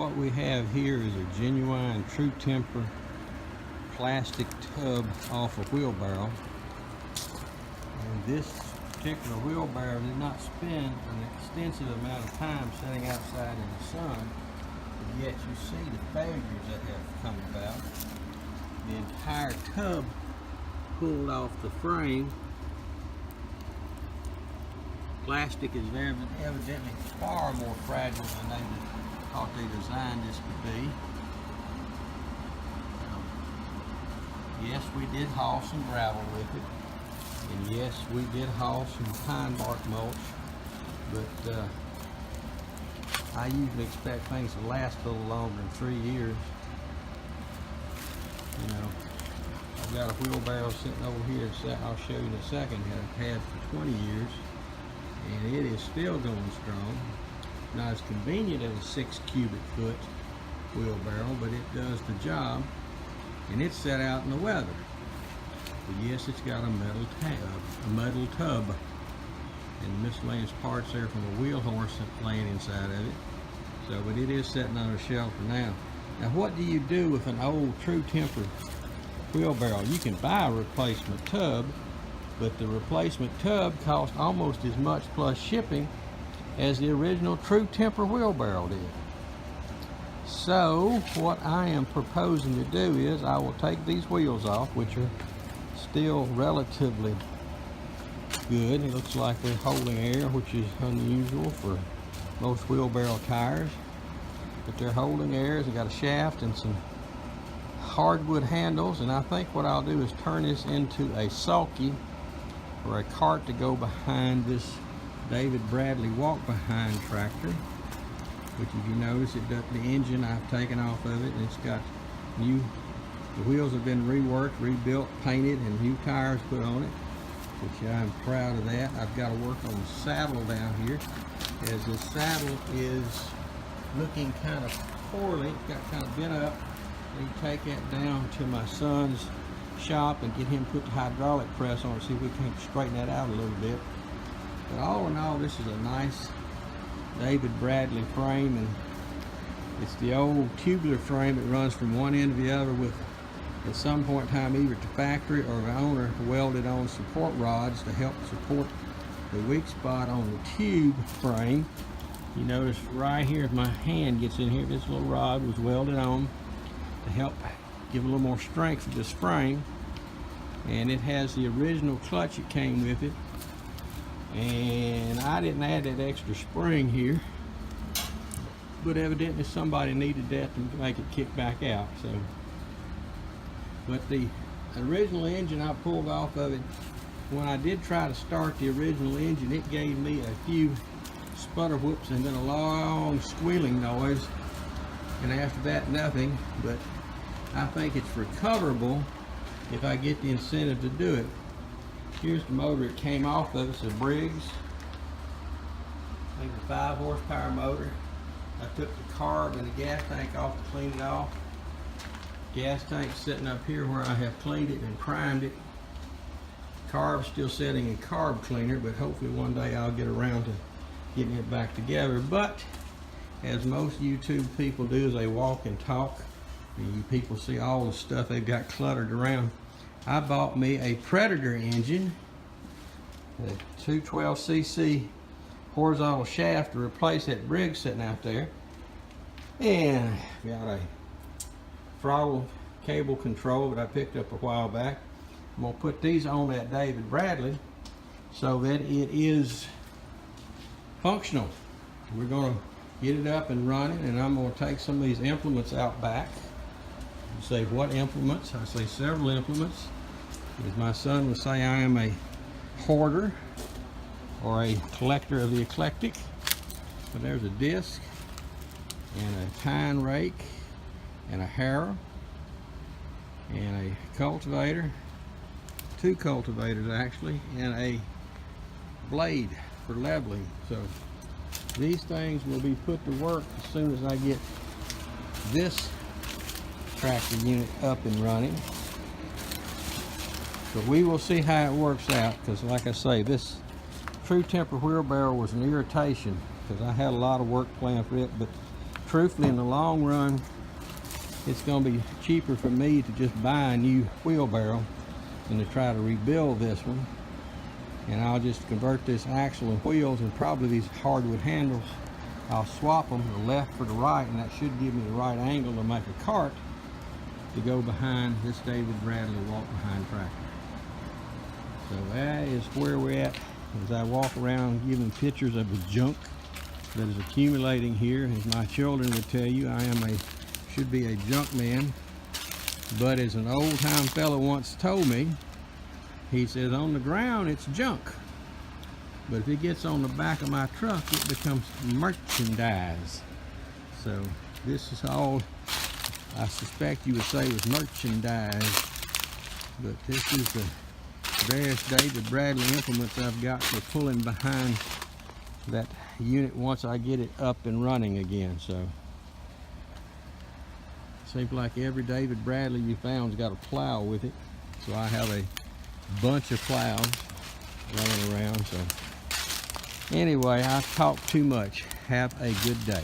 What we have here is a genuine Tru Temper plastic tub off a wheelbarrow. And this particular wheelbarrow did not spend an extensive amount of time sitting outside in the sun, but yet you see the failures that have come about. The entire tub pulled off the frame. Plastic is evidently far more fragile than they thought they designed this to be. Yes, we did haul some gravel with it, and yes, we did haul some pine bark mulch, but I usually expect things to last a little longer than 3 years. You know, I've got a wheelbarrow sitting over here, I'll show you in a second, I've had for 20 years, and it is still going strong. Not as convenient as a 6 cubic foot wheelbarrow, but it does the job, and it's set out in the weather. But yes, it's got a metal tub, and miscellaneous parts there from a wheel horse laying inside of it. So, but it is sitting on a shelf for now. Now, what do you do with an old Tru Temper wheelbarrow? You can buy a replacement tub, but the replacement tub costs almost as much plus shipping as the original Tru Temper wheelbarrow did. So what I am proposing to do is I will take these wheels off, which are still relatively good. It looks like they're holding air, which is unusual for most wheelbarrow tires, but they're holding air. They got a shaft and some hardwood handles, and I think what I'll do is turn this into a sulky or a cart to go behind this David Bradley walk-behind tractor, which, if you notice, the engine I've taken off of it, and it's got the wheels have been reworked, rebuilt, painted, and new tires put on it, which I'm proud of that. I've got to work on the saddle down here, as the saddle is looking kind of poorly. It's got kind of bent up. I need to take that down to my son's shop and get him to put the hydraulic press on it, see if we can straighten that out a little bit. But all in all, this is a nice David Bradley frame, and it's the old tubular frame that runs from one end to the other with, at some point in time, either at the factory or the owner welded on support rods to help support the weak spot on the tube frame. You notice right here, if my hand gets in here, this little rod was welded on to help give a little more strength to this frame, and it has the original clutch that came with it. And I didn't add that extra spring here, but evidently somebody needed that to make it kick back out. So, but the original engine I pulled off of it, when I did try to start the original engine, it gave me a few sputter whoops and then a long squealing noise, and after that nothing. But I think it's recoverable if I get the incentive to do it. Here's the motor it came off of. It's a Briggs. I think a 5 horsepower motor. I took the carb and the gas tank off to clean it off. Gas tank's sitting up here where I have cleaned it and primed it. Carb's still sitting in carb cleaner, but hopefully one day I'll get around to getting it back together. But as most YouTube people do, is they walk and talk, and you people see all the stuff they've got cluttered around. I bought me a Predator engine, a 212cc horizontal shaft to replace that Briggs sitting out there, and got a throttle cable control that I picked up a while back. I'm going to put these on that David Bradley so that it is functional. We're going to get it up and running, and I'm going to take some of these implements out back. You say, what implements? I say several implements. As my son would say, I am a hoarder or a collector of the eclectic. But there's a disc and a tine rake and a harrow and a cultivator, 2 cultivators actually, and a blade for leveling. So these things will be put to work as soon as I get this tractor unit up and running. But we will see how it works out, because like I say, this Tru Temper wheelbarrow was an irritation because I had a lot of work planned for it, but truthfully, in the long run, it's going to be cheaper for me to just buy a new wheelbarrow than to try to rebuild this one. And I'll just convert this axle and wheels, and probably these hardwood handles, I'll swap them, the left for the right, and that should give me the right angle to make a cart to go behind this David Bradley walk-behind tractor. So that is where we're at as I walk around giving pictures of the junk that is accumulating here. As my children would tell you, I am should be a junk man. But as an old-time fellow once told me, he says, on the ground it's junk, but if it gets on the back of my truck, it becomes merchandise. So this is all I suspect you would say was merchandise, but this is the various David Bradley implements I've got for pulling behind that unit once I get it up and running again. So seems like every David Bradley you found's got a plow with it, so I have a bunch of plows laying around. So anyway, I've talked too much. Have a good day.